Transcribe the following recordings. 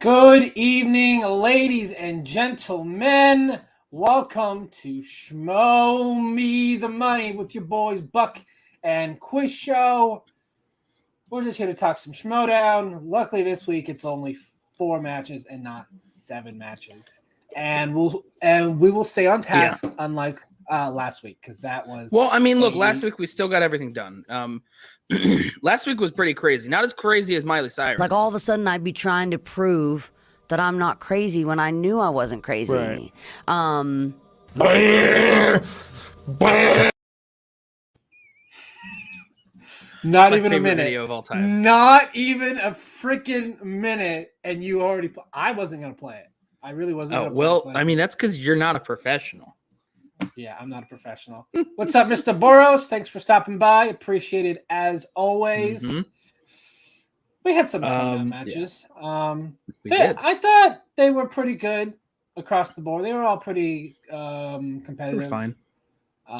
Good evening, ladies and gentlemen. Welcome to Schmoe Me the Money with your boys Buck and Quiz Show. We're just here to talk some Schmoedown. Luckily, this week it's only 4 matches and not 7 matches, and we will stay on task, unlike last week, because that was look, last week we still got everything done. Last week was pretty crazy. Not as crazy as Miley Cyrus. Like all of a sudden I'd be trying to prove that I'm not crazy when I knew I wasn't crazy. Right. Not even a minute. Video of all time. Not even a freaking minute, and you already. I wasn't gonna play it. I really wasn't. Oh gonna well, play I mean that's because you're not a professional. Yeah, I'm not a professional. What's up, Mr. Boros? Thanks for stopping by. Appreciate it as always. Mm-hmm. We had some fun matches. Yeah. I thought they were pretty good across the board. They were all pretty competitive. They were fine.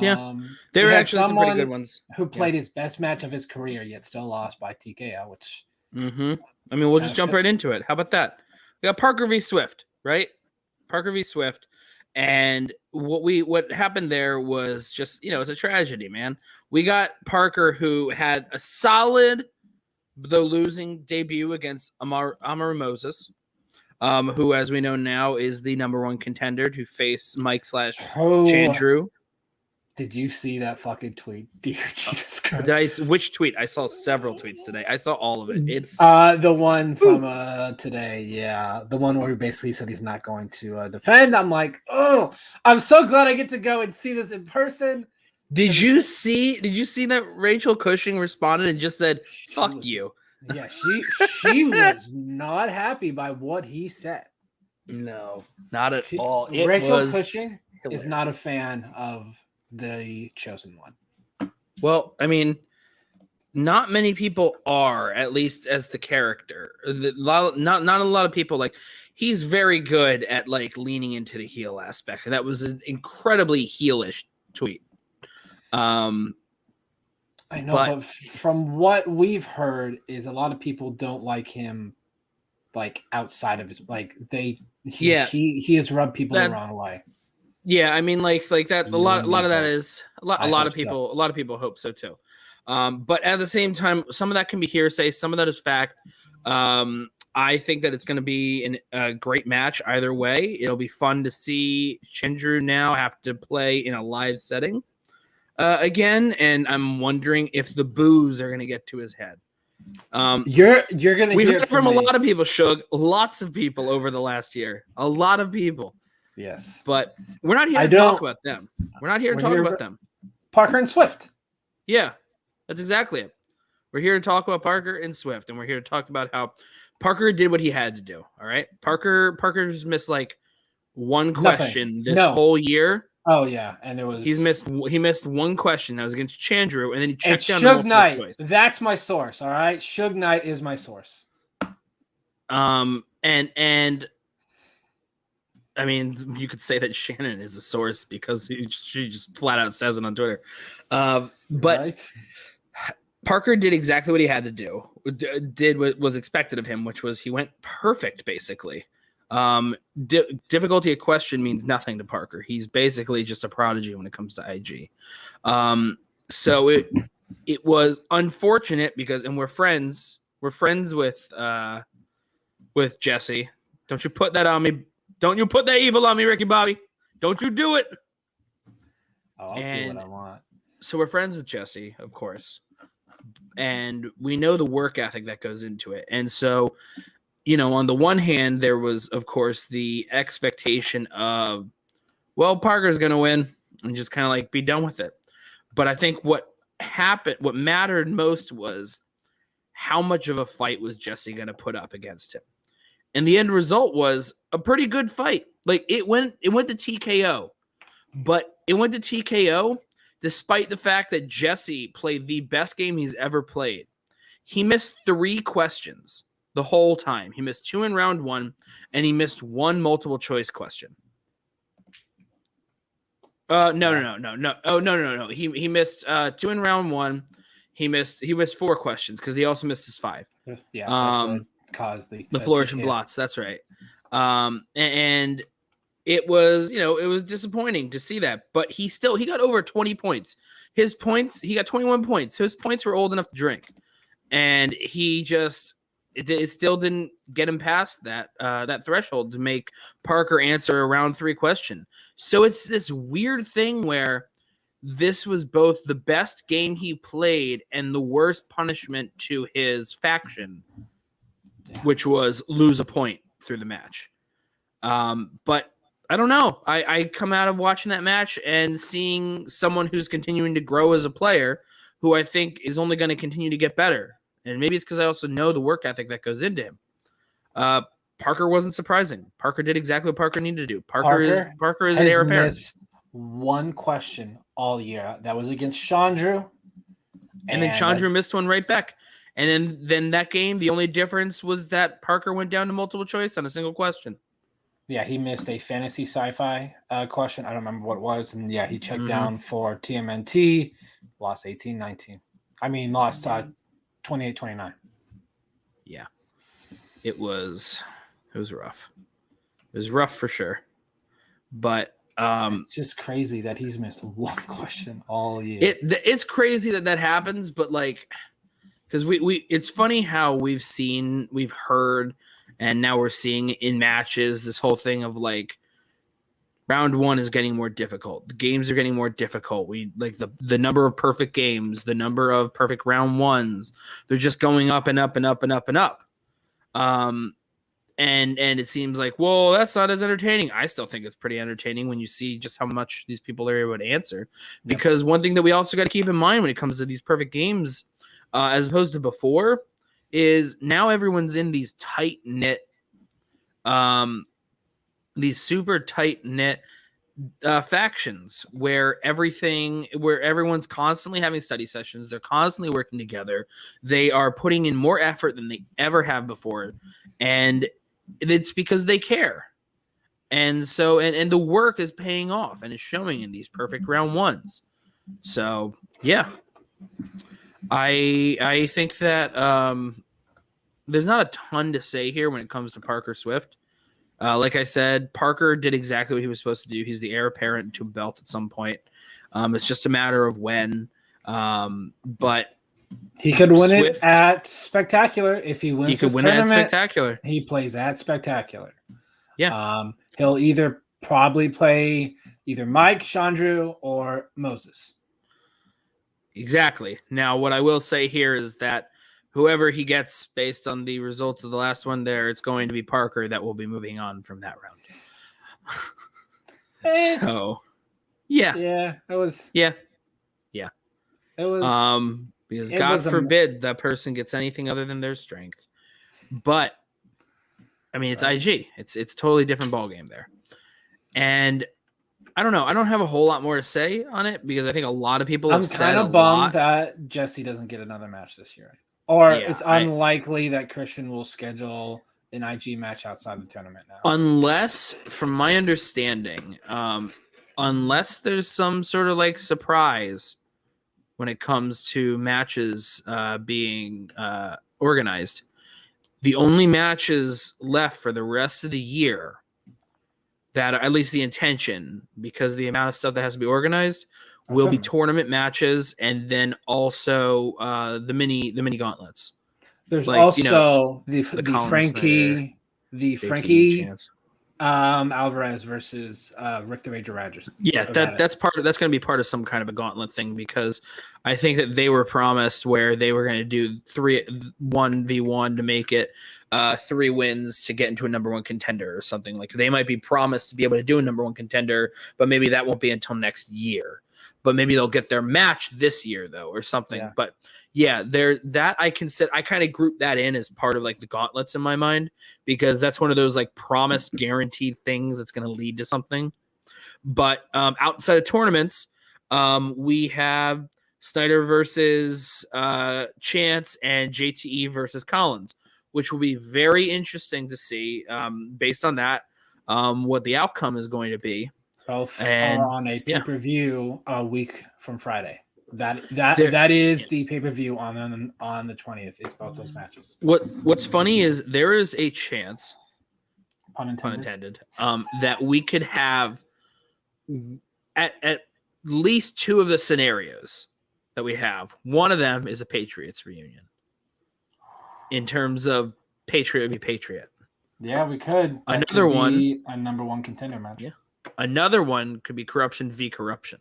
They were actually some pretty good ones. Who played his best match of his career, yet still lost by TKO, which... I mean, we'll just jump right into it. How about that? We got Parker v. Swift, right? Parker v. Swift. And what happened there was just, it's a tragedy, man. We got Parker, who had a solid, though losing debut against Amaru Moses, who, as we know now, is the #1 contender to face Mike / Chandru. Did you see that fucking tweet? Dear Jesus Christ. Which tweet? I saw several tweets today. I saw all of it. It's the one from today. Yeah. The one where he basically said he's not going to defend. I'm like, oh, I'm so glad I get to go and see this in person. Did you see that Rachel Cushing responded and just said, fuck you? Yeah, she was not happy by what he said. No, not at all. Rachel Cushing is not a fan of the chosen one. Well, I mean, not many people are, at least as the character. Not a lot of people. Like, he's very good at like leaning into the heel aspect, and that was an incredibly heelish tweet. I know, but from what we've heard, is a lot of people don't like him, like outside of his he has rubbed people the wrong way. Yeah, I mean, like that. A lot of that is a lot of people hope so too. But at the same time, some of that can be hearsay. Some of that is fact. I think that it's going to be a great match either way. It'll be fun to see Chandru now have to play in a live setting again, and I'm wondering if the boos are going to get to his head. You're going to. We've heard from a lot of people, Shug. Lots of people over the last year. A lot of people. Yes, but we're not here to talk about them. We're not here to talk about them. Parker and Swift. Yeah, that's exactly it. We're here to talk about Parker and Swift, and we're here to talk about how Parker did what he had to do. All right, Parker's missed like one question this whole year. Oh yeah, and he missed one question that was against Chandru, and then he checked down Suge Knight. Choice. That's my source. All right, Suge Knight is my source. And I mean, you could say that Shannon is a source because she just flat out says it on Twitter. But right. Parker did exactly what he had to do. Did what was expected of him, which was he went perfect, basically. Difficulty of question means nothing to Parker. He's basically just a prodigy when it comes to IG. So it was unfortunate because, and we're friends with Jesse. Don't you put that on me. Don't you put that evil on me, Ricky Bobby. Don't you do it. I'll do what I want. So we're friends with Jesse, of course. And we know the work ethic that goes into it. And so, on the one hand, there was, of course, the expectation of, well, Parker's going to win and just kind of like be done with it. But I think what mattered most was how much of a fight was Jesse going to put up against him. And the end result was a pretty good fight. Like it went to TKO, but it went to TKO despite the fact that Jesse played the best game he's ever played. He missed 3 questions the whole time. He missed 2 in round 1, and he missed 1 multiple choice question. No. Oh, no. He missed 2 in round 1. He missed 4 questions because he also missed his 5. Yeah. caused the Flourish and ticket. Blots. That's right. And it was, you know, it was disappointing to see that, but he got over 20 points. His points, he got 21 points. His points were old enough to drink, and he just it still didn't get him past that that threshold to make Parker answer a round 3 question. So it's this weird thing where this was both the best game he played and the worst punishment to his faction, which was lose a point through the match. But I don't know. I come out of watching that match and seeing someone who's continuing to grow as a player, who I think is only going to continue to get better. And maybe it's because I also know the work ethic that goes into him. Parker wasn't surprising. Parker did exactly what Parker needed to do. Parker is an heir apparent. Missed one question all year. That was against Chandru. And then Chandru missed one right back. And then that game, the only difference was that Parker went down to multiple choice on a single question. Yeah, he missed a fantasy sci-fi question. I don't remember what it was. And yeah, he checked down for TMNT, lost 18-19. I mean, lost 28-29. Yeah. It was rough. It was rough for sure. But it's just crazy that he's missed one question all year. It's crazy that happens, but like, because we it's funny how we've heard, and now we're seeing in matches this whole thing of like round 1 is getting more difficult. The games are getting more difficult. We like the number of perfect games, the number of perfect round 1s, they're just going up and up and up and up and up. And it seems like, well, that's not as entertaining. I still think it's pretty entertaining when you see just how much these people are able to answer. Because one thing that we also got to keep in mind when it comes to these perfect games, as opposed to before, is now everyone's in these tight-knit, these super tight-knit factions where everyone's constantly having study sessions. They're constantly working together. They are putting in more effort than they ever have before. And it's because they care. And so, and the work is paying off and is showing in these perfect round 1s. So, yeah. I think that there's not a ton to say here when it comes to Parker Swift. Like I said, Parker did exactly what he was supposed to do. He's the heir apparent to a belt at some point. It's just a matter of when. But he could win it at Spectacular if he wins. He could win it at Spectacular. He plays at Spectacular. Yeah. He'll probably play either Mike, Chandru, or Moses. Exactly. Now, what I will say here is that whoever he gets based on the results of the last one there, it's going to be Parker that will be moving on from that round. So, yeah. Yeah, it was. Yeah. It was. Because God forbid that person gets anything other than their strength. But, I mean, it's IG. It's a totally different ballgame there. And I don't know. I don't have a whole lot more to say on it because I think a lot of people have said a lot. I'm kind of bummed that Jesse doesn't get another match this year. Or it's unlikely that Christian will schedule an IG match outside the tournament now. Unless, from my understanding, unless there's some sort of like surprise when it comes to matches being organized, the only matches left for the rest of the year that are at least the intention, because of the amount of stuff that has to be organized, will be tournament matches, and then also the mini gauntlets. There's like, also the Frankie Alvarez versus Rick the Ranger Rogers. Yeah, that's going to be part of some kind of a gauntlet thing, because I think that they were promised where they were going to do 1v1 to make it 3 wins to get into a number 1 contender or something. Like they might be promised to be able to do a number 1 contender, but maybe that won't be until next year. But maybe they'll get their match this year though, or something. Yeah. But yeah, I kind of group that in as part of like the gauntlets in my mind, because that's one of those like promised guaranteed things that's going to lead to something. But outside of tournaments, we have Snyder versus Chance and JTE versus Collins, which will be very interesting to see based on that, what the outcome is going to be. Both are on a pay-per-view a week from Friday. That is the pay-per-view on the 20th. Is both those matches. What's funny is there is a chance, Pun intended, that we could have at least two of the scenarios that we have. One of them is a Patriots reunion. In terms of Patriot v. Patriot. Yeah, we could. That Another could one, be a number one contender match. Yeah. Another one could be Corruption v. Corruption.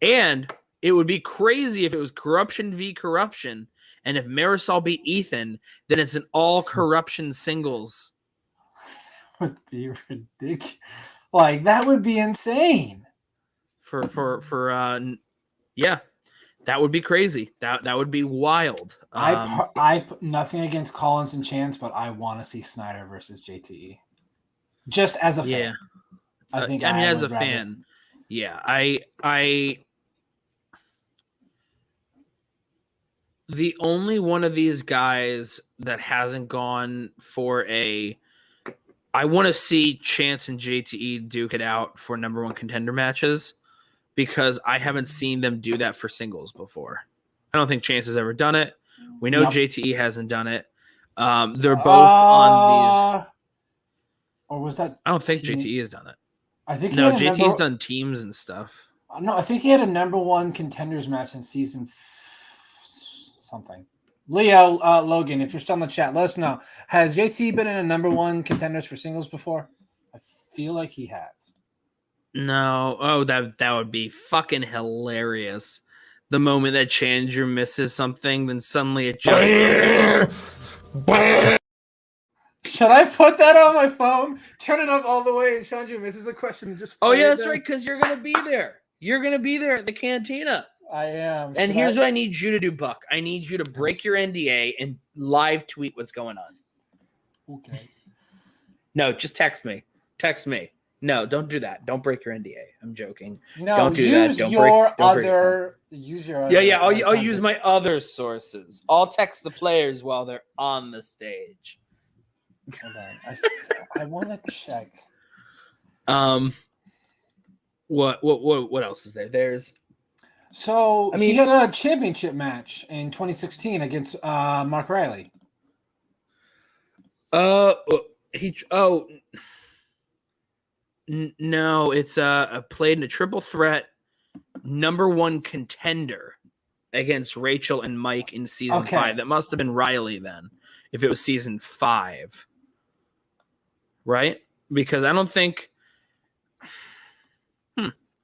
And it would be crazy if it was Corruption v. Corruption, and if Marisol beat Ethan, then it's an all Corruption singles. Would be ridiculous. Like, that would be insane. Yeah. That would be crazy. That would be wild. I nothing against Collins and Chance, but I want to see Snyder versus JTE. Just as a fan. I mean, as a fan, yeah. The only one of these guys that hasn't gone for I want to see Chance and JTE duke it out for number one contender matches, because I haven't seen them do that for singles before. I don't think Chance has ever done it. We know JTE hasn't done it. They're both on these. Or was that? I don't think JTE has done it. I think JTE's done teams and stuff. No, I think he had a number one contenders match in season something. Leo Logan, if you're still in the chat, let us know. Has JTE been in a number one contenders for singles before? I feel like he has. No. Oh, that would be fucking hilarious. The moment that Chandler misses something, then suddenly it just... Should I put that on my phone? Turn it up all the way and Chandler misses a question and just... Oh, yeah, that's right, because you're going to be there. You're going to be there at the cantina. I am. And here's what I need you to do, Buck. I need you to break your NDA and live tweet what's going on. Okay. No, just text me. Text me. No, don't do that. Don't break your NDA. I'm joking. No, don't do use that. your other. Use your other. Yeah. I'll use my other sources. I'll text the players while they're on the stage. Hold on. I want to check. What else is there? There's. So he had a championship match in 2016 against Mark Riley. No, it's played in a triple threat number one contender against Rachel and Mike in season 5. That must have been Riley then, if it was season 5, right? Because I don't think.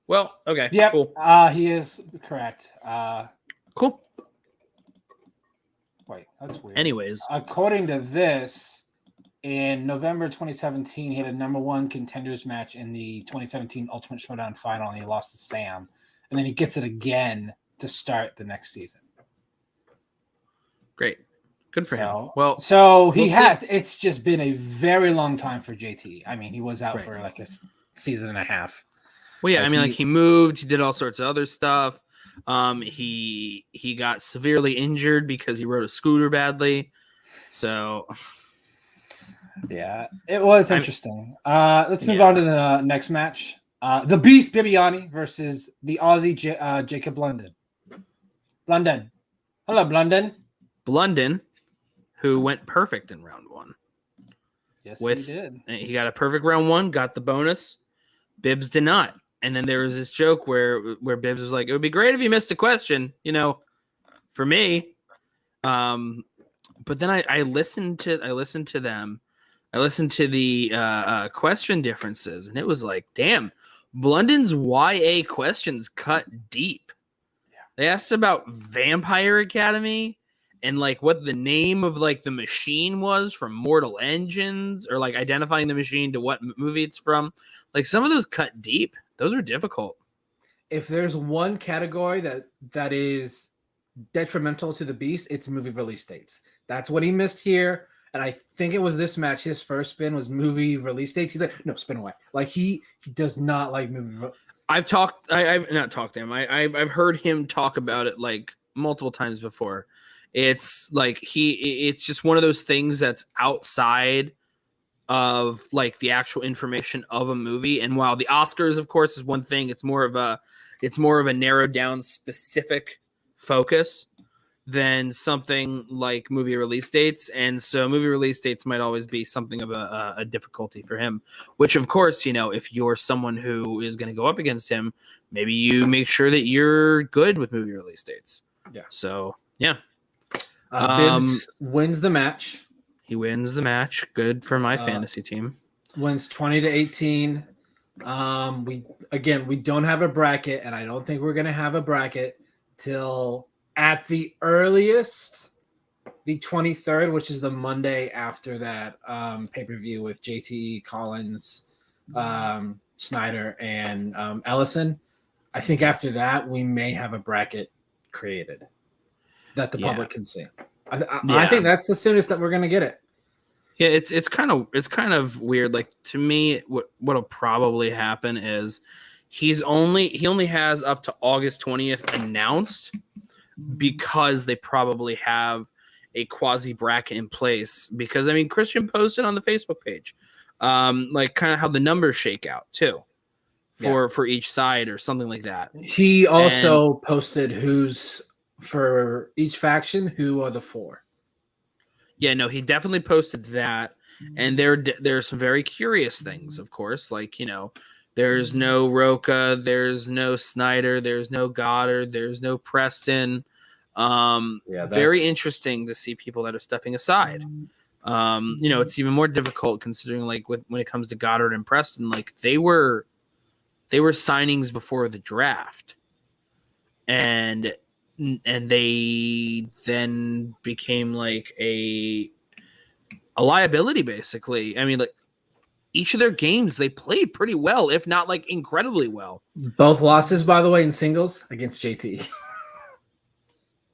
Well, okay. Yeah. Cool. He is correct. Cool. Wait, that's weird. Anyways, according to this, in November 2017, he had a number one contenders match in the 2017 Ultimate Schmoedown final, and he lost to Sam. And then he gets it again to start the next season. Great. Good for him. Well, so he has. It's just been a very long time for JT. I mean, he was out for like a season and a half. Well, yeah, he moved. He did all sorts of other stuff. He got severely injured because he rode a scooter badly. So, yeah, it was interesting. Let's move on to the next match. The Beast BIBBIANI versus the Aussie Jacob Blunden. Blunden. Hello, Blunden. Blunden, who went perfect in round 1. Yes, he did. He got a perfect round 1, got the bonus. Bibbs did not. And then there was this joke where Bibbs was like, it would be great if you missed a question, for me. But then I listened to them. I listened to the question differences, and it was like, damn, Blunden's YA questions cut deep. Yeah. They asked about Vampire Academy and like what the name of like the machine was from Mortal Engines, or like identifying the machine to what movie it's from. Like some of those cut deep. Those are difficult. If there's one category that is detrimental to the Beast, it's movie release dates. That's what he missed here. And I think it was this match. His first spin was movie release dates. He's like, no, spin away. Like he does not like movie. I've not talked to him. I've heard him talk about it like multiple times before. It's like it's just one of those things that's outside of like the actual information of a movie. And while the Oscars, of course, is one thing, it's more of a it's more of a narrowed down specific focus than something like movie release dates. And so movie release dates might always be something of a difficulty for him, which of course, you know, if you're someone who is going to go up against him, maybe you make sure that you're good with movie release dates. Yeah. So, yeah. Bibbs wins the match. He wins the match. Good for my fantasy team. Wins 20-18. We don't have a bracket, and I don't think we're gonna have a bracket till at the earliest the 23rd, which is the Monday after that pay-per-view with JT Collins, Snyder, and Ellison. I think after that we may have a bracket created that the public can see. I think that's the soonest that we're gonna get it. Yeah, it's kind of weird. Like, to me, what'll probably happen is he only has up to August 20th announced, because they probably have a quasi bracket in place. Because I mean, Christian posted on the Facebook page, like kind of how the numbers shake out too, for each side or something like that. He also posted who's for each faction, who are the four. Yeah, no, he definitely posted that, and there's some very curious things, of course, like, you know, there's no Roca, there's no Snyder, there's no Goddard, there's no Preston. Very interesting to see people that are stepping aside. You know, it's even more difficult considering, like, when it comes to Goddard and Preston, like they were signings before the draft, and they then became like a liability, basically. I mean, like, each of their games they played pretty well, if not like incredibly well. Both losses, by the way, in singles against JT.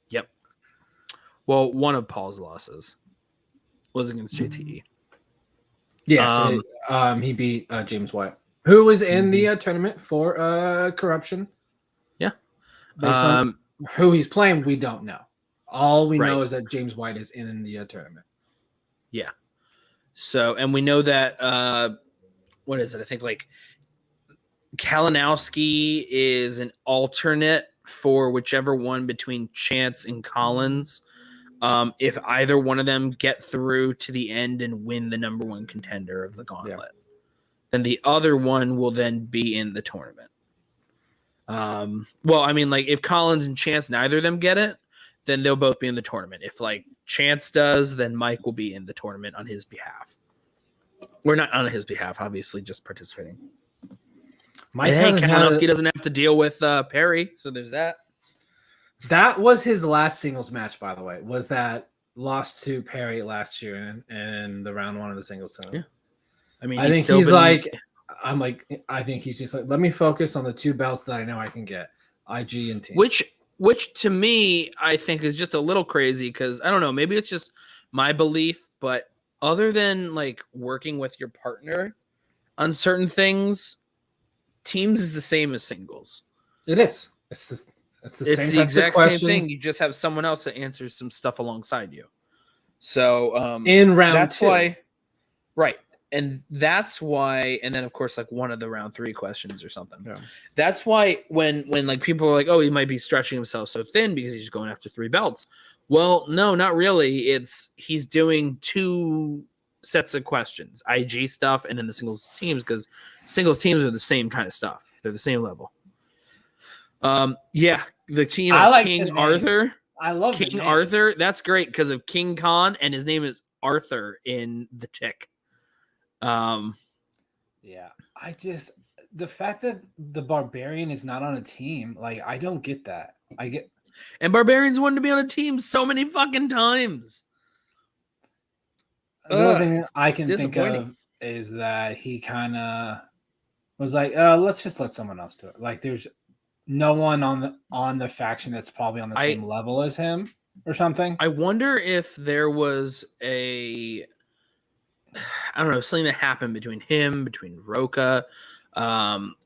Yep. Well, one of Paul's losses was against JTE. Yes, he beat James White, who was in the tournament for corruption. Yeah. Who he's playing, we don't know. All we know is that James White is in the tournament. Yeah. So, and we know that, what is it? I think like Kalinowski is an alternate for whichever one between Chance and Collins. If either one of them get through to the end and win the number one contender of the gauntlet, then the other one will then be in the tournament. Well, I mean, like, if Collins and Chance, neither of them get it, then they'll both be in the tournament. If like Chance does, then Mike will be in the tournament on his behalf. We're not on his behalf, obviously, just participating. Mike Kalinowski doesn't have to deal with Perry, so there's that. That was his last singles match, by the way. Was that lost to Perry last year in the round one of the singles tournament? Yeah. I mean, I think he's just like, let me focus on the two belts that I know I can get, IG and team. Which to me, I think is just a little crazy, because I don't know, maybe it's just my belief, but other than like working with your partner on certain things, teams is the same as singles. It is. It's the exact same thing. You just have someone else that answers some stuff alongside you. So in round that's two. Why, right. And that's why, and then of course, like one of the round 3 questions or something. Yeah. That's why when like people are like, oh, he might be stretching himself so thin because he's going after 3 belts. Well, no, not really. He's doing 2 sets of questions, IG stuff, and then the singles teams, because singles teams are the same kind of stuff. They're the same level. Yeah, the team of like King Arthur. I love King Arthur. That's great because of King Khan, and his name is Arthur in the Tick. Yeah, the fact that the Barbarian is not on a team, like, I don't get that. And Barbarians wanted to be on a team so many fucking times. The only thing I can think of is that he kind of was like, let's just let someone else do it. Like, there's no one on the faction that's probably on the same level as him or something. I wonder if there was I don't know, something that happened between Roca,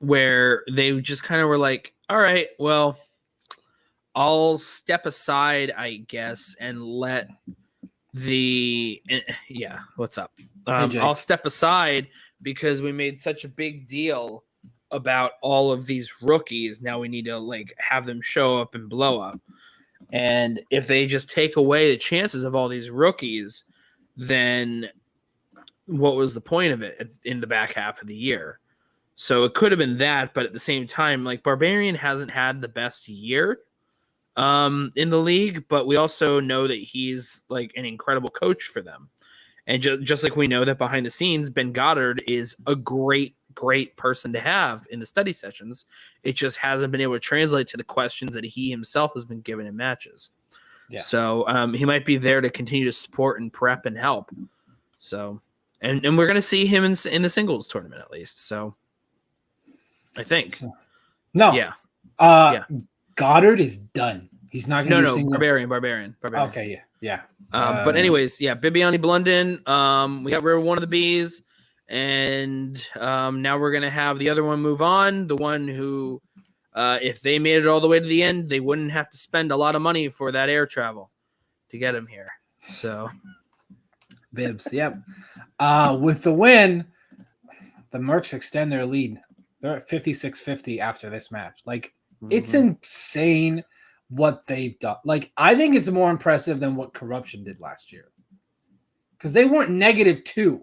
where they just kind of were like, all right, well, I'll step aside, I guess, and let what's up? I'll step aside because we made such a big deal about all of these rookies. Now we need to like have them show up and blow up. And if they just take away the chances of all these rookies, then what was the point of it in the back half of the year? So it could have been that, but at the same time, like Barbarian hasn't had the best year in the league, but we also know that he's like an incredible coach for them. And just like we know that behind the scenes, Ben Goddard is a great person to have in the study sessions. It just hasn't been able to translate to the questions that he himself has been given in matches. Yeah. So he might be there to continue to support and prep and help. So, and we're going to see him in the singles tournament at least. So I think. Yeah. Goddard is done. He's not going to do Barbarian. Okay, yeah. But anyways, yeah, Bibbiani Blunden. We got rid of one of the Bs, and now we're gonna have the other one move on. The one who, if they made it all the way to the end, they wouldn't have to spend a lot of money for that air travel to get him here. So, Bibbs, yep. With the win, the Mercs extend their lead. They're at 56-50 after this match. Like, it's insane what they've done. Like, I think it's more impressive than what Corruption did last year. Because they weren't -2.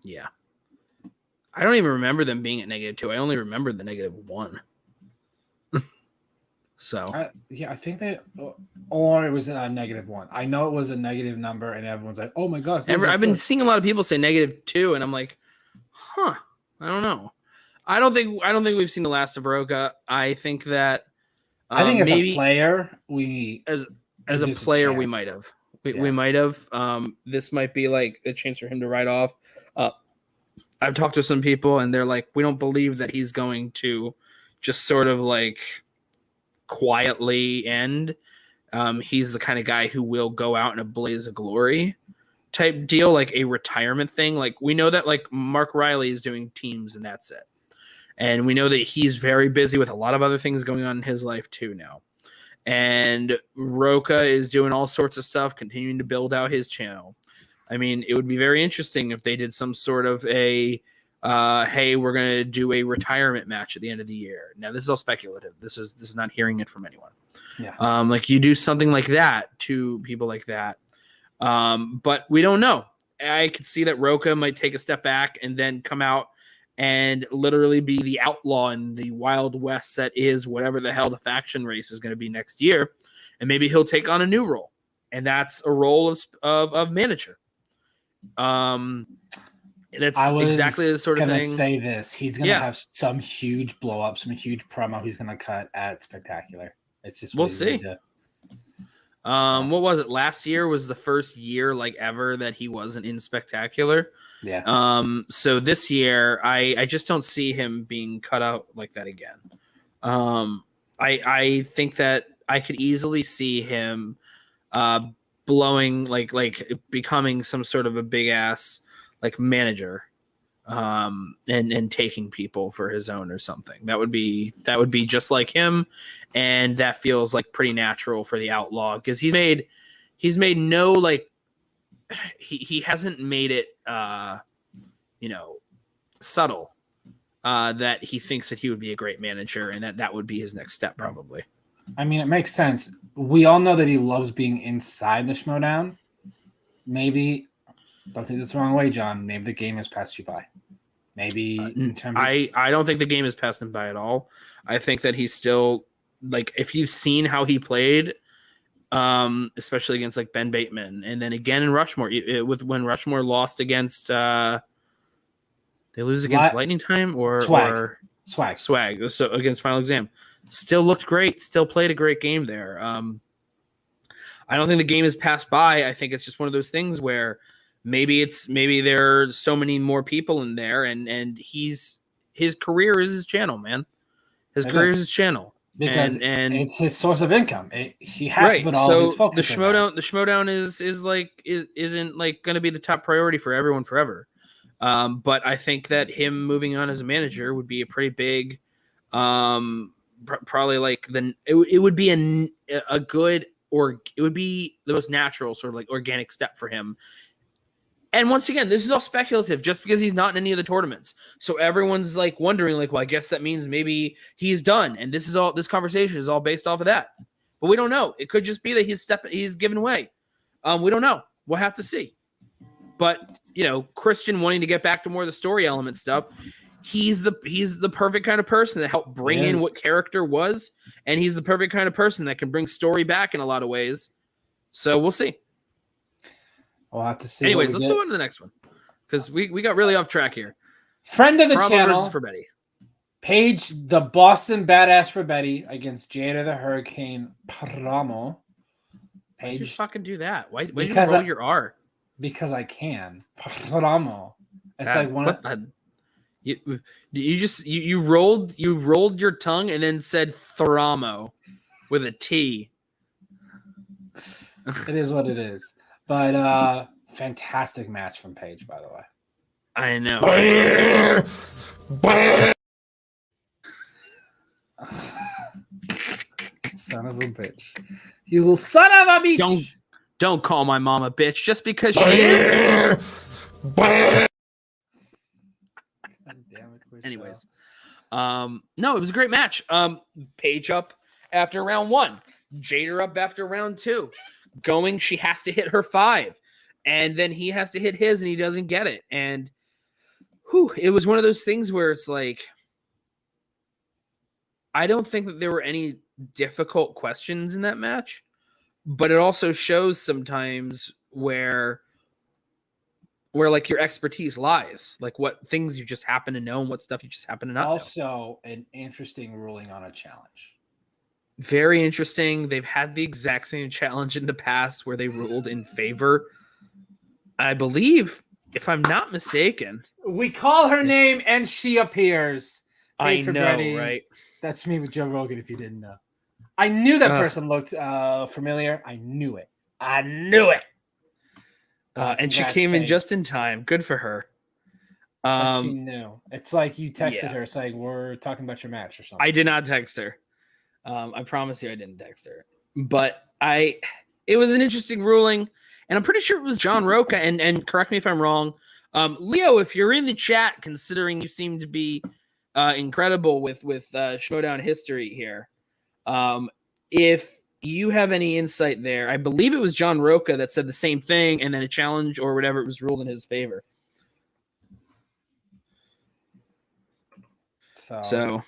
Yeah. I don't even remember them being at -2. I only remember the -1. So. I think they, or it was a -1. I know it was a negative number, and everyone's like, oh my gosh. I've been seeing a lot of people say -2, and I'm like, I don't know. I don't think we've seen the last of Roca. I think that I think as maybe a player we might have. We might have. This might be like a chance for him to ride off. I've talked to some people and they're like, we don't believe that he's going to just sort of like quietly end. He's the kind of guy who will go out in a blaze of glory type deal, like a retirement thing. Like we know that like Mark Riley is doing teams and that's it. And we know that he's very busy with a lot of other things going on in his life too now. And Roca is doing all sorts of stuff, continuing to build out his channel. I mean, it would be very interesting if they did some sort of a, hey, we're going to do a retirement match at the end of the year. Now, this is all speculative. This is not hearing it from anyone. Yeah. Like you do something like that to people like that. But we don't know. I could see that Roca might take a step back and then come out and literally be the outlaw in the Wild West that is whatever the hell the faction race is going to be next year. And maybe he'll take on a new role. And that's a role of manager. That's exactly the sort of thing. Say this. He's going to have some huge blow up, some huge promo he's going to cut at Spectacular. It's just we'll see. What was it? Last year was the first year like ever that he wasn't in Spectacular. Yeah. So this year, I just don't see him being cut out like that again. I think that I could easily see him blowing like becoming some sort of a big ass like manager, and taking people for his own or something. That would be just like him, and that feels like pretty natural for the Outlaw because he's made no like. He hasn't made it, subtle that he thinks that he would be a great manager and that would be his next step probably. I mean, it makes sense. We all know that he loves being inside the Schmoedown. Maybe, don't take this the wrong way, John. Maybe the game has passed you by. Maybe in terms of... I don't think the game has passed him by at all. I think that he's still like if you've seen how he played. Especially against like Ben Bateman, and then again in Rushmore, when Rushmore lost against, they lose against Lightning Time or Swag. So against Final Exam, still looked great, still played a great game there. I don't think the game has passed by. I think it's just one of those things where maybe there are so many more people in there, and his career is his channel, man. His career is his channel. Because and it's his source of income. He has to put all his focus. The Schmoedown isn't like going to be the top priority for everyone forever. But I think that him moving on as a manager would be a pretty big, probably like it would be a good or it would be the most natural sort of like organic step for him And once again, this is all speculative just because he's not in any of the tournaments. So everyone's like wondering, like, well, I guess that means maybe he's done. And this conversation is all based off of that. But we don't know. It could just be that he's given away. We don't know. We'll have to see. But, you know, Christian wanting to get back to more of the story element stuff, he's the perfect kind of person to help bring in what character was. And he's the perfect kind of person that can bring story back in a lot of ways. So we'll see. We'll have to see. Anyways, let's move on to the next one because we got really off track here. Friend of the PARAMO channel, versus FRABETTI. Paige, the Boston Badass FRABETTI against Jada the Hurricane PARAMO. Why'd you fucking do that? Why did you Because roll your R? Because I can. PARAMO. It's like one of you rolled your tongue and then said Thramo with a T. It is what it is. But fantastic match from Paige, by the way. I know. Son of a bitch. You little son of a bitch. Don't call my mom a bitch just because she is. Anyways. No, it was a great match. Paige up after round 1. Jada up after round 2. She has to hit her 5. And then he has to hit his and he doesn't get it. And it was one of those things where it's like, I don't think that there were any difficult questions in that match, but it also shows sometimes where like your expertise lies, like what things you just happen to know and what stuff you just happen to not know. Also, an interesting ruling on a challenge. Very interesting. They've had the exact same challenge in the past where they ruled in favor. I believe, if I'm not mistaken. We call her name and she appears. I know, right? That's me with Joe Rogan, if you didn't know. I knew that person looked familiar. I knew it. And she came in just in time. Good for her. Like she knew. It's like you texted her saying, we're talking about your match or something. I did not text her. I promise you I didn't text her. But it was an interesting ruling. And I'm pretty sure it was John Roca. And correct me if I'm wrong. Leo, if you're in the chat, considering you seem to be incredible with Schmoedown history here, if you have any insight there, I believe it was John Roca that said the same thing, and then a challenge or whatever it was ruled in his favor. So.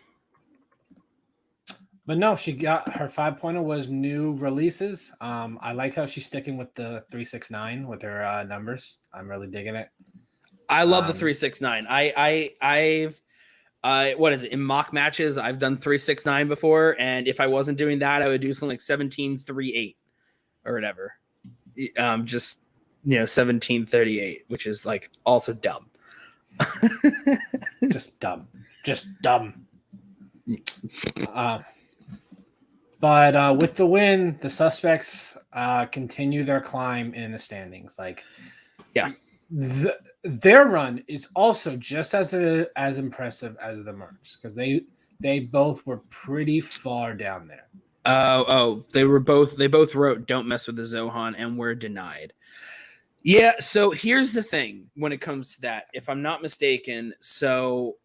But no, she got her 5.0 was new releases. I like how she's sticking with the 369 with her numbers. I'm really digging it. I love the 369. I've what is it, in mock matches? I've done 369 before, and if I wasn't doing that, I would do something like 1738 or whatever. Just 1738, which is like also dumb. Just dumb. But with the win, the suspects continue their climb in the standings. Like, yeah. Their run is also just as impressive as the Mercs because they both were pretty far down there. They both wrote "Don't mess with the Zohan" and were denied. Yeah, so here's the thing when it comes to that, if I'm not mistaken. So,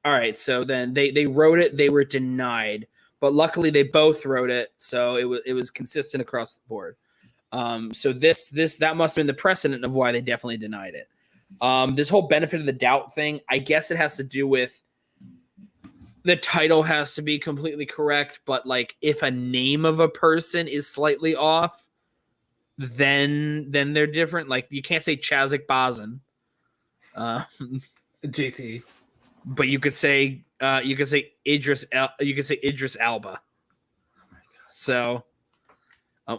all right, so then they wrote it, they were denied, but luckily they both wrote it, so it was consistent across the board. So that must have been the precedent of why they definitely denied it. This whole benefit of the doubt thing, I guess it has to do with the title has to be completely correct, but like if a name of a person is slightly off, then they're different. Like you can't say Chazzik Bazin, JT, but you could say Idris Elba. So,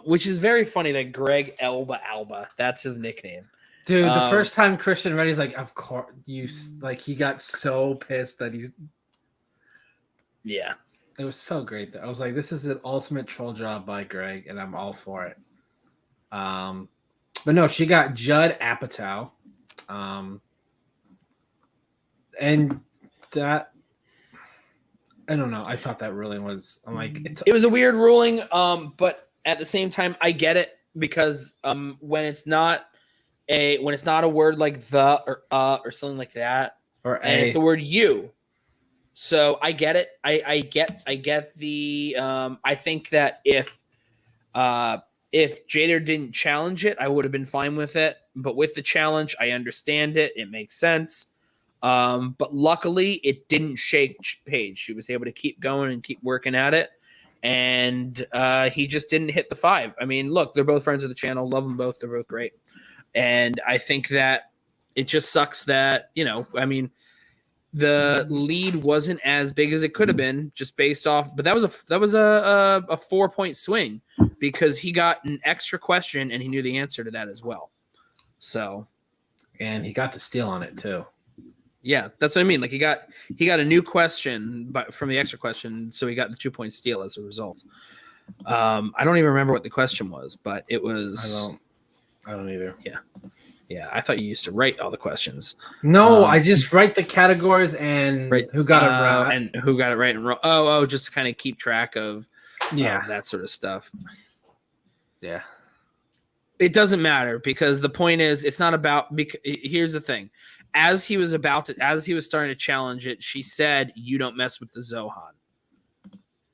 which is very funny that Greg Alba, that's his nickname. Dude, the first time Christian read, he's like, of course, he got so pissed that he's. Yeah. It was so great. I was like, this is an ultimate troll job by Greg, and I'm all for it. But no, she got Judd Apatow. And that, I don't know. I thought that ruling was, I'm like, it was a weird ruling, but at the same time, I get it because when it's not when it's not a word like the or something like that, Or and it's a. the word you. So I get it. I get the. I think that if Jader didn't challenge it, I would have been fine with it. But with the challenge, I understand it. It makes sense. But luckily, it didn't shake Paige. She was able to keep going and keep working at it. And he just didn't hit the 5. I mean, look, they're both friends of the channel. Love them both. They're both great. And I think that it just sucks that, I mean, the lead wasn't as big as it could have been just based off, but that was a 4-point swing because he got an extra question and he knew the answer to that as well. So, and he got the steal on it too. Yeah, that's what I mean. Like he got a new question from the extra question, so he got the 2-point steal as a result. I don't even remember what the question was, but it was. I don't either. Yeah. I thought you used to write all the questions. No, I just write the categories and who got it right and who got it right and wrong. Oh, just to kind of keep track of that sort of stuff. Yeah. It doesn't matter because the point is it's not about. Here's the thing. As he was starting to challenge it, she said, "You don't mess with the Zohan."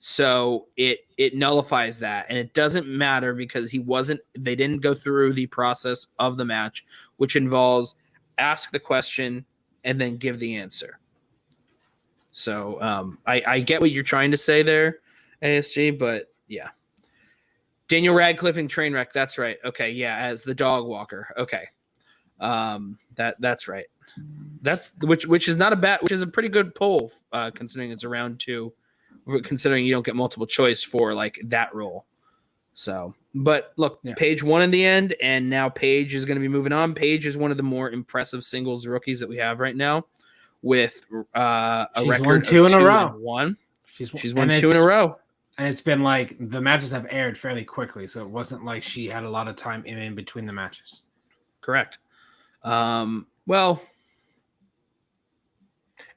So it nullifies that, and it doesn't matter because they didn't go through the process of the match, which involves ask the question and then give the answer. So I get what you're trying to say there, ASG, but yeah. Daniel Radcliffe in Trainwreck, that's right. Okay, yeah, as the dog walker. Okay. That's right. That's which is not a bad, which is a pretty good poll considering it's a round 2. Considering you don't get multiple choice for like that role. So, but look, Paige won in the end, and now Paige is going to be moving on. Paige is one of the more impressive singles rookies that we have right now with a record won 2 in a row. She's won 2 in a row. And it's been like the matches have aired fairly quickly, so it wasn't like she had a lot of time in between the matches. Correct. Well,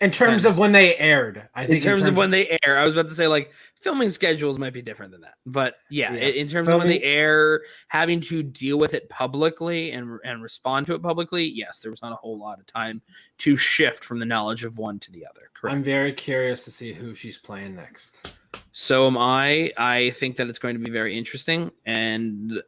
in terms of when they aired, I think. In terms of when they air, I was about to say like filming schedules might be different than that, but in terms of when they air, having to deal with it publicly and respond to it publicly, yes, there was not a whole lot of time to shift from the knowledge of one to the other. Correct. I'm very curious to see who she's playing next. So am I. I think that it's going to be very interesting, and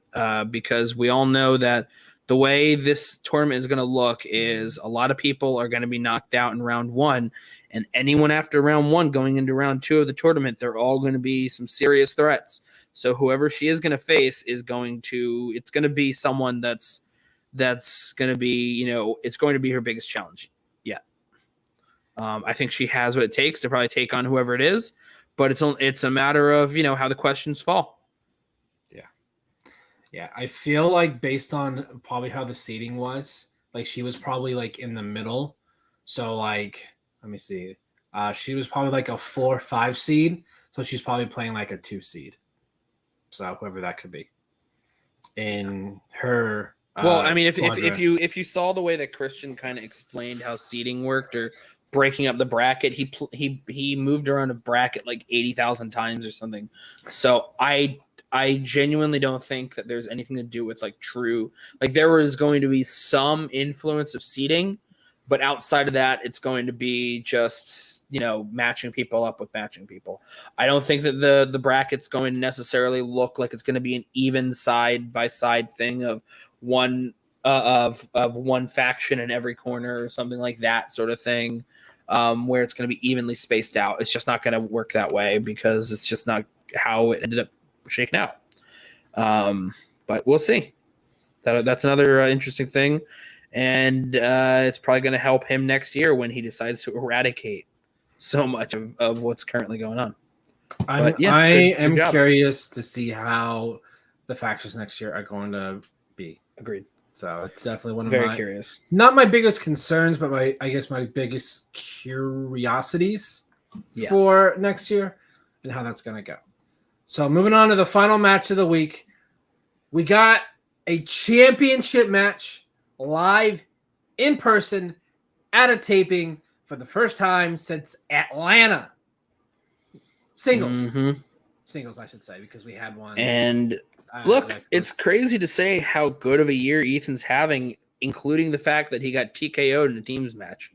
because we all know that the way this tournament is going to look is a lot of people are going to be knocked out in round 1, and anyone after round 1 going into round 2 of the tournament, they're all going to be some serious threats. So whoever she is going to face it's going to be someone that's going to be, it's going to be her biggest challenge yet. I think she has what it takes to probably take on whoever it is, but it's a matter of, how the questions fall. Yeah, I feel like based on probably how the seating was, like she was probably like in the middle. So like, let me see. She was probably like a 4 or 5 seed. So she's probably playing like a 2 seed. So whoever that could be. In her well, I mean, if you saw the way that Christian kind of explained how seating worked or breaking up the bracket, he moved around a bracket like 80,000 times or something. So I genuinely don't think that there's anything to do with like true, like there was going to be some influence of seeding, but outside of that, it's going to be just, matching people up with matching people. I don't think that the bracket's going to necessarily look like it's going to be an even side by side thing of one one faction in every corner or something like that sort of thing, where it's going to be evenly spaced out. It's just not going to work that way because it's just not how it ended up shaken out. But we'll see. That's another interesting thing, and it's probably going to help him next year when he decides to eradicate so much of what's currently going on. I am curious to see how the factions next year are going to be. Agreed. So it's definitely one of very curious. Not my biggest concerns, but my biggest curiosities for next year and how that's going to go. So moving on to the final match of the week, we got a championship match live in person at a taping for the first time since Atlanta. Singles. Singles, I should say, because we had one. And look, it's crazy to say how good of a year Ethan's having including the fact that he got TKO'd in a teams match.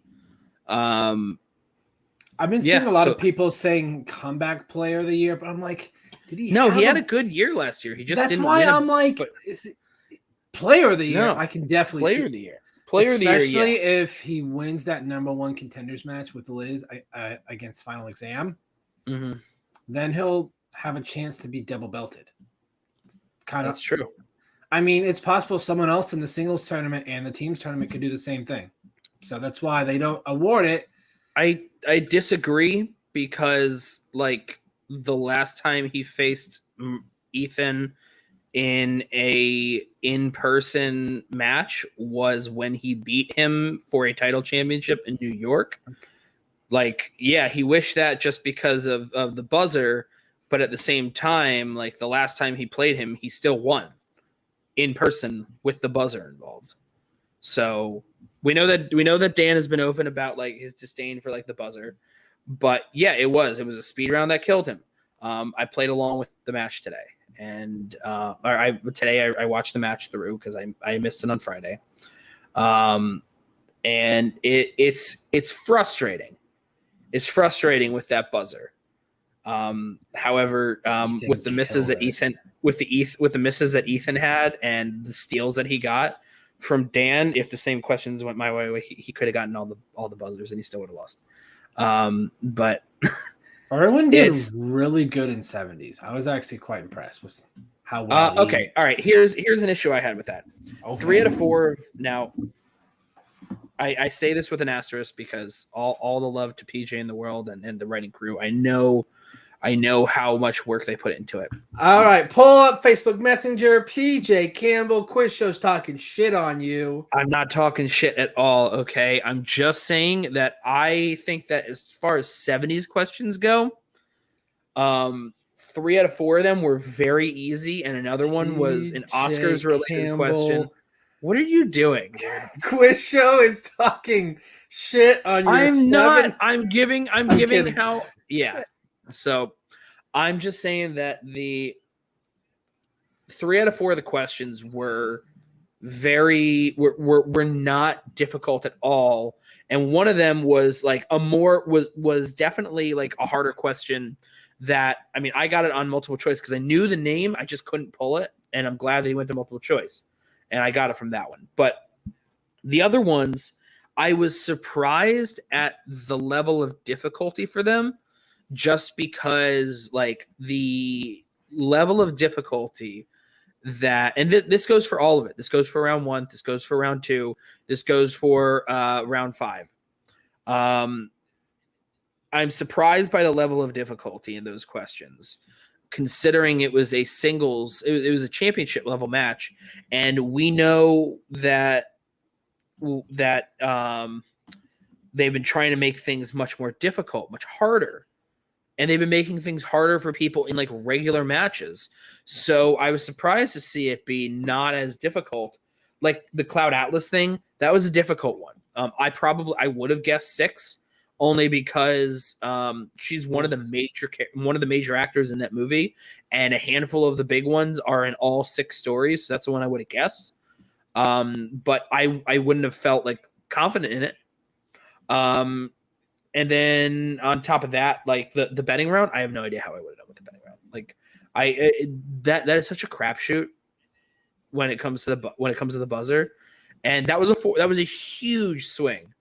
I've been seeing a lot of people saying comeback player of the year, but I'm like, did he? No, he had a good year last year. He just that's didn't why win I'm like, is it player of the year? No. I can definitely player see of the year. Player of the year, especially if he wins that #1 contenders match with Liz against Final Exam. Mm-hmm. Then he'll have a chance to be double belted. That's true. I mean, it's possible someone else in the singles tournament and the teams tournament could do the same thing. So that's why they don't award it. I disagree because, like, the last time he faced Ethan in a in-person match was when he beat him for a title championship in New York. Like, yeah, he wished that just because of the buzzer, but at the same time, like, the last time he played him, he still won in person with the buzzer involved. So we know that Dan has been open about, like, his disdain for, like, the buzzer, but yeah, it was a speed round that killed him. I played along with the match today, and I watched the match through because I missed it on Friday, and it's frustrating. It's frustrating with that buzzer. However, with the misses that Ethan had and the steals that he got from Dan, if the same questions went my way, he could have gotten all the buzzers and he still would have lost. But Erwin did really good in 70s. I was actually quite impressed with how well. Okay, all right. Here's an issue I had with that. Okay. 3 out of 4. Now, I say this with an asterisk because all the love to PJ in the world and the writing crew. I know how much work they put into it. All right, pull up Facebook Messenger. PJ Campbell, Quiz Show's talking shit on you. I'm not talking shit at all, okay? I'm just saying that I think that as far as 70s questions go, 3 out of 4 of them were very easy, and another one was an Oscars-related question. What are you doing? Quiz Show is talking shit on your I'm giving how. Yeah. So I'm just saying that the 3 out of 4 of the questions were were not difficult at all. And one of them was like was definitely like a harder question that, I mean, I got it on multiple choice because I knew the name. I just couldn't pull it. And I'm glad that he went to multiple choice. And I got it from that one. But the other ones, I was surprised at the level of difficulty for them, just because, like, the level of difficulty that, and this goes for all of it. This goes for round 1. This goes for round 2. This goes for round 5. I'm surprised by the level of difficulty in those questions, considering it was a singles, it was a championship level match, and we know that they've been trying to make things much more difficult, much harder, and they've been making things harder for people in like regular matches. So I was surprised to see it be not as difficult. Like the Cloud Atlas thing, that was a difficult one. I would have guessed 6. Only because she's one of the major actors in that movie, and a handful of the big ones are in all 6 stories. So that's the one I would have guessed. But I wouldn't have felt like confident in it. And then on top of that, like the betting round, I have no idea how I would have done with the betting round. Like that is such a crapshoot when it comes to the buzzer, and that was a huge swing.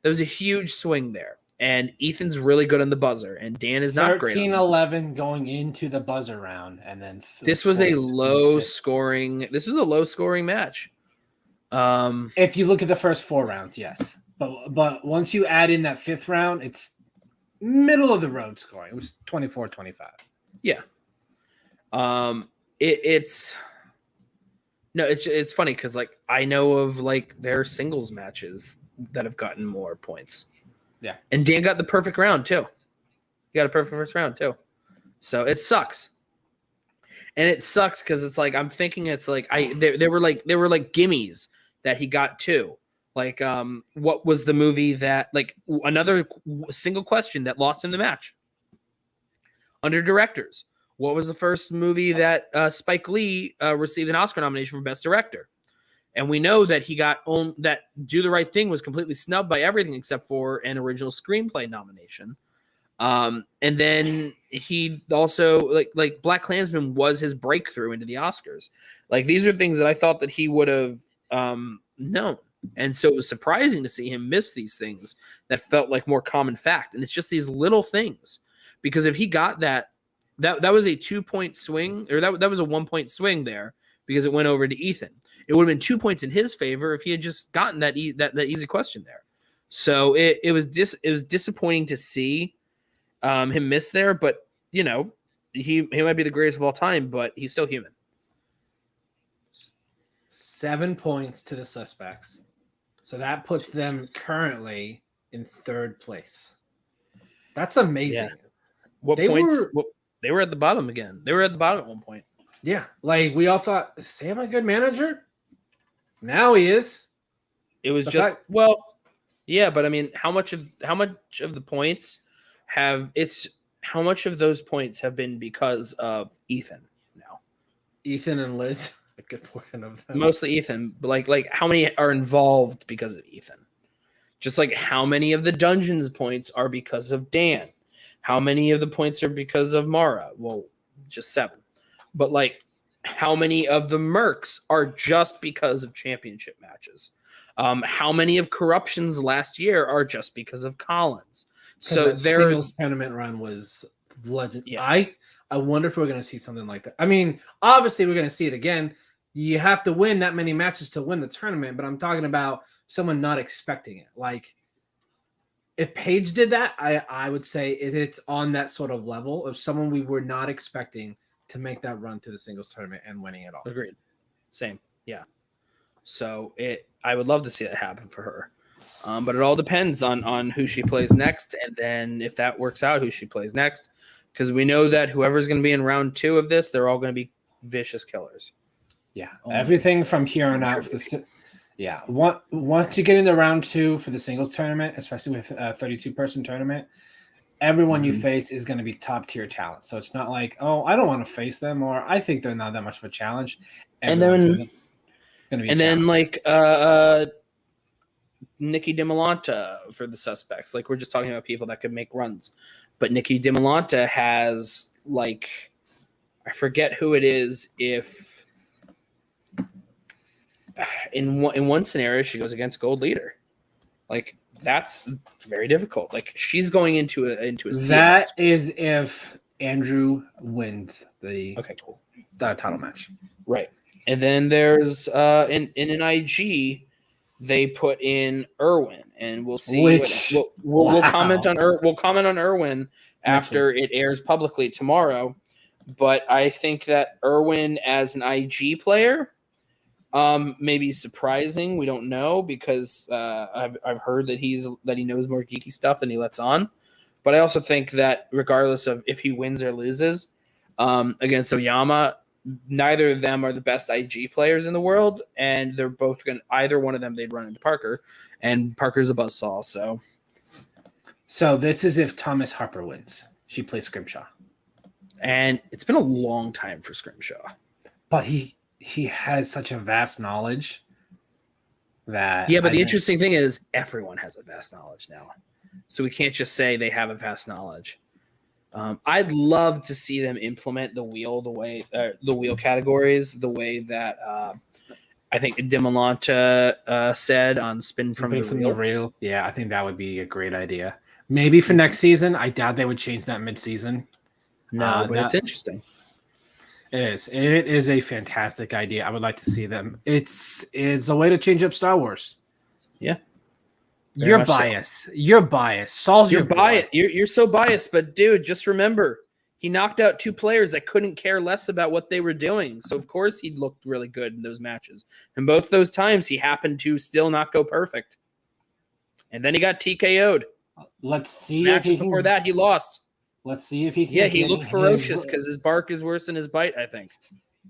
There was a huge swing there, and Ethan's really good on the buzzer, and Dan is not great. 13-11 going into the buzzer round, and then this was a low scoring match. If you look at the first 4 rounds, yes, but once you add in that 5th round, it's middle of the road scoring. It was 24-25. Yeah. It's funny because, like, I know of like their singles matches that have gotten more points. Yeah. And Dan got the perfect round too. He got a perfect first round too. So it sucks. And it sucks because it's like, I'm thinking it's like they were like gimmies that he got too. Like, what was the movie that, like, another single question that lost him the match? Under directors, what was the first movie that Spike Lee received an Oscar nomination for Best Director? And we know that he got that Do the Right Thing was completely snubbed by everything except for an original screenplay nomination. And then he also like Black Klansman was his breakthrough into the Oscars. Like these are things that I thought that he would have known. And so it was surprising to see him miss these things that felt like more common fact. And it's just these little things, because if he got that was a 2-point swing, or that was a 1-point swing there because it went over to Ethan. It would have been 2 points in his favor if he had just gotten that easy question there. So it was disappointing to see him miss there, but you know, he might be the greatest of all time, but he's still human. 7 points to the suspects. So that puts them currently in 3rd place. That's amazing. Yeah. What points? They were at the bottom again. They were at the bottom at one point. Yeah. Like we all thought, is Sam a good manager? Now he is. It was yeah, but I mean, how much of the points how much of those points have been because of Ethan now? Ethan and Liz, a good portion of them. Mostly Ethan, but like how many are involved because of Ethan? Just like how many of the dungeons points are because of Dan? How many of the points are because of Mara? Well, just 7. But like how many of the Mercs are just because of championship matches? How many of Corruption's last year are just because of Collins? So their singles tournament run was legend. Yeah. I wonder if we're going to see something like that. I mean, obviously we're going to see it again. You have to win that many matches to win the tournament, but I'm talking about someone not expecting it. Like if Paige did that, I would say it's on that sort of level of someone we were not expecting to make that run to the singles tournament and winning it all. Agreed. Same. Yeah. So I would love to see that happen for her. But it all depends on who she plays next, and then if that works out, who she plays next. Because we know that whoever's going to be in round 2 of this, they're all going to be vicious killers. Yeah, everything from here on out. Once you get into round 2 for the singles tournament, especially with a 32-person tournament, everyone you face is going to be top-tier talent. So it's not like, oh, I don't want to face them, or I think they're not that much of a challenge. Everyone's going to be then like Nikki DiMolanta for the suspects. Like we're just talking about people that could make runs. But Nikki DiMolanta has like, I forget who it is. If in one scenario she goes against Gold Leader, like that's very difficult. Like she's going into a that is if Andrew wins the title match, right? And then there's in an IG they put in ERWIN, and we'll see. We'll comment on ERWIN after it airs publicly tomorrow. But I think that ERWIN as an IG player may be surprising. We don't know because I've heard that he knows more geeky stuff than he lets on. But I also think that regardless of if he wins or loses against Oyama, neither of them are the best IG players in the world, and they're both going to, either one of them, they'd run into Parker, and Parker's a buzzsaw. So this is if Thomas Harper wins. She plays Scrimshaw. And it's been a long time for Scrimshaw. But he has such a vast knowledge that... Yeah, but the interesting thing is everyone has a vast knowledge now. So we can't just say they have a vast knowledge. I'd love to see them implement the wheel categories the way that I think DiMolanta said on Spin from the Reel. Yeah, I think that would be a great idea. Maybe for next season. I doubt they would change that mid-season. No, but it's interesting. It is. It is a fantastic idea. I would like to see them. It's a way to change up Star Wars. Yeah. You're biased. So. You're biased. Saul's your bias. You're so biased, but dude, just remember, he knocked out 2 players that couldn't care less about what they were doing. So of course he looked really good in those matches. And both those times he happened to still not go perfect. And then he got TKO'd. Let's see matches before that he lost. Let's see if he can. Yeah, he looked ferocious because his bark is worse than his bite, I think.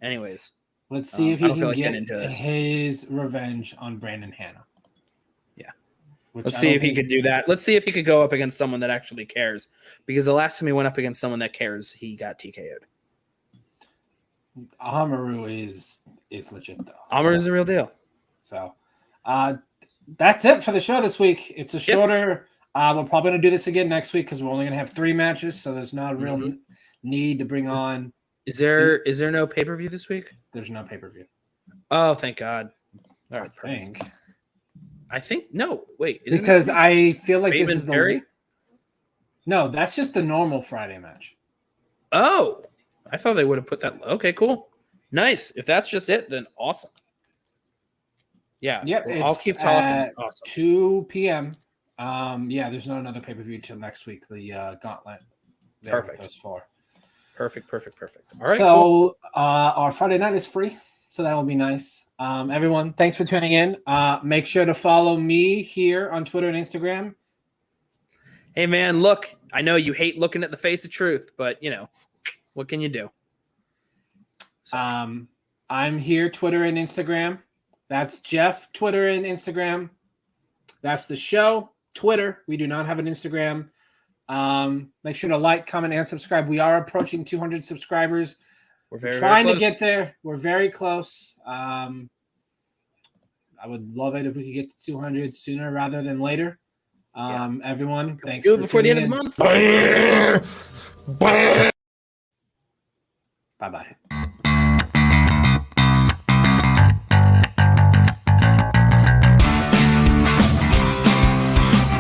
Anyways. Let's see if he can get his revenge on Brandon Hanna. Let's see if he could do that. Let's see if he could go up against someone that actually cares. Because the last time he went up against someone that cares, he got TKO'd. Amaru is legit, though. Amaru is the real deal. So that's it for the show this week. It's a shorter. We're probably going to do this again next week because we're only going to have 3 matches, so there's not a real need to bring on. Is there no pay-per-view this week? There's no pay-per-view. Oh, thank God. All right, I think no. Wait, because I feel like this is the Perry? No, that's just the normal Friday match. Oh, I thought they would have put that. Okay, cool, nice. If that's just it, then awesome. Yeah, yep. Well, I'll keep talking. Awesome. 2 p.m. Yeah, there's not another pay-per-view till next week. The Gauntlet. Perfect. Those 4. Perfect. All right. So cool. Our Friday night is free, so that will be nice. Everyone, thanks for tuning in. Make sure to follow me here on Twitter and Instagram. Hey, man, look, I know you hate looking at the face of truth, but, what can you do? So. I'm here, Twitter and Instagram. That's Jeff, Twitter and Instagram. That's the show, Twitter. We do not have an Instagram. Make sure to like, comment, and subscribe. We are approaching 200 subscribers. We're trying to get there. We're very close. I would love it if we could get to 200 sooner rather than later. Everyone, thanks for before the end of the month. Bye-bye.